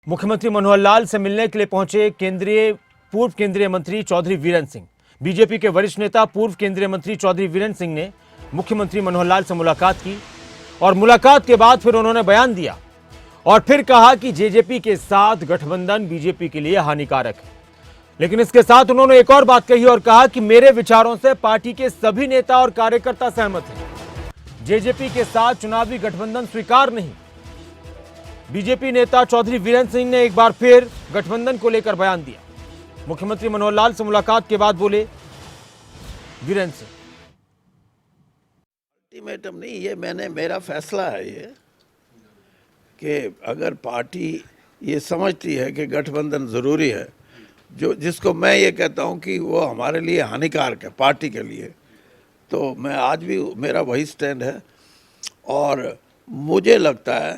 मुख्यमंत्री मनोहर लाल से मिलने के लिए पहुंचे पूर्व केंद्रीय मंत्री चौधरी वीरेंद्र सिंह। बीजेपी के वरिष्ठ नेता पूर्व केंद्रीय मंत्री चौधरी वीरेंद्र सिंह ने मुख्यमंत्री मनोहर लाल से मुलाकात की और मुलाकात के बाद फिर उन्होंने बयान दिया और फिर कहा कि जेजेपी के साथ गठबंधन बीजेपी के लिए हानिकारक है। लेकिन इसके साथ उन्होंने एक और बात कही और कहा कि मेरे विचारों से पार्टी के सभी नेता और कार्यकर्ता सहमत हैं। जेजेपी के साथ चुनावी गठबंधन स्वीकार नहीं। बीजेपी नेता चौधरी वीरेंद्र सिंह ने एक बार फिर गठबंधन को लेकर बयान दिया। मुख्यमंत्री मनोहर लाल से मुलाकात के बाद बोले वीरेंद्र सिंह, अल्टीमेटम नहीं, ये मेरा फैसला है ये कि अगर पार्टी ये समझती है कि गठबंधन ज़रूरी है, जिसको मैं ये कहता हूँ कि वो हमारे लिए हानिकारक है पार्टी के लिए, तो मैं आज भी मेरा वही स्टैंड है। और मुझे लगता है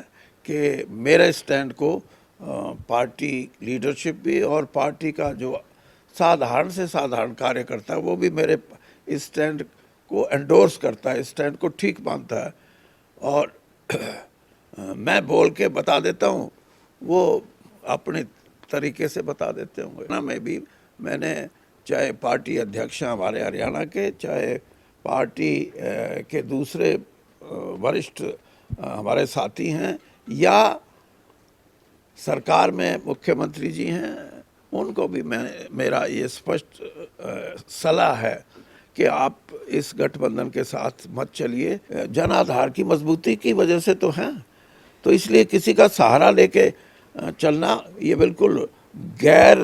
कि मेरे स्टैंड को पार्टी लीडरशिप भी और पार्टी का जो साधारण से साधारण कार्यकर्ता है वो भी मेरे इस स्टैंड को एंडोर्स करता है, इस स्टैंड को ठीक मानता है। और मैं बोल के बता देता हूँ, वो अपने तरीके से बता देते होंगे ना। मैंने चाहे पार्टी अध्यक्ष हमारे हरियाणा के, चाहे पार्टी के दूसरे वरिष्ठ हमारे साथी हैं या सरकार में मुख्यमंत्री जी हैं, उनको भी मेरा ये स्पष्ट सलाह है कि आप इस गठबंधन के साथ मत चलिए। जन आधार की मजबूती की वजह से तो हैं, तो इसलिए किसी का सहारा लेके चलना ये बिल्कुल गैर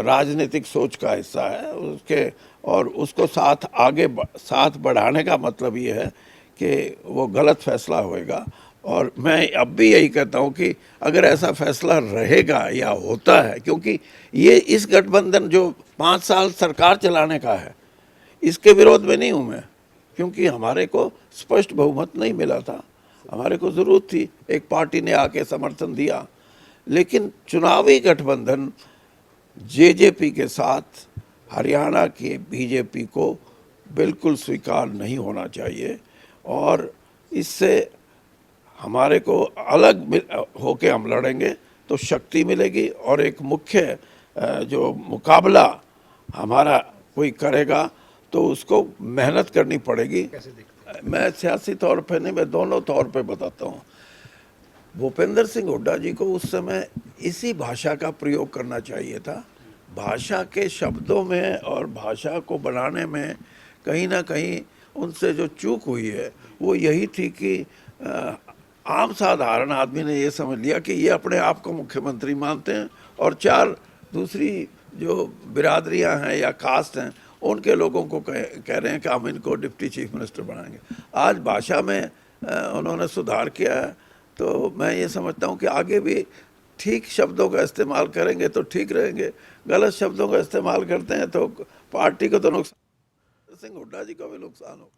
राजनीतिक सोच का हिस्सा है उसके, और उसको साथ बढ़ाने का मतलब ये है कि वो गलत फैसला होएगा। और मैं अब भी यही कहता हूँ कि अगर ऐसा फैसला रहेगा या होता है, क्योंकि ये इस गठबंधन जो 5 साल सरकार चलाने का है, इसके विरोध में नहीं हूँ मैं, क्योंकि हमारे को स्पष्ट बहुमत नहीं मिला था, हमारे को ज़रूरत थी, एक पार्टी ने आके समर्थन दिया। लेकिन चुनावी गठबंधन जेजेपी के साथ हरियाणा के बीजेपी को बिल्कुल स्वीकार नहीं होना चाहिए, और इससे हमारे को अलग होके हम लड़ेंगे तो शक्ति मिलेगी, और एक मुख्य जो मुकाबला हमारा कोई करेगा तो उसको मेहनत करनी पड़ेगी। मैं सियासी तौर पे नहीं, मैं दोनों तौर पे बताता हूँ। भूपेंद्र सिंह हुड्डा जी को उस समय इसी भाषा का प्रयोग करना चाहिए था। भाषा के शब्दों में और भाषा को बनाने में कहीं ना कहीं उनसे जो चूक हुई है वो यही थी कि आम साधारण आदमी ने ये समझ लिया कि ये अपने आप को मुख्यमंत्री मानते हैं और 4 दूसरी जो बिरादरियां हैं या कास्ट हैं उनके लोगों को कह रहे हैं कि हम इनको डिप्टी चीफ मिनिस्टर बनाएंगे। आज भाषा में उन्होंने सुधार किया है, तो मैं ये समझता हूँ कि आगे भी ठीक शब्दों का इस्तेमाल करेंगे तो ठीक रहेंगे, गलत शब्दों का इस्तेमाल करते हैं तो पार्टी को तो नुकसान, सिंह हुड्डा जी को भी नुकसान हो।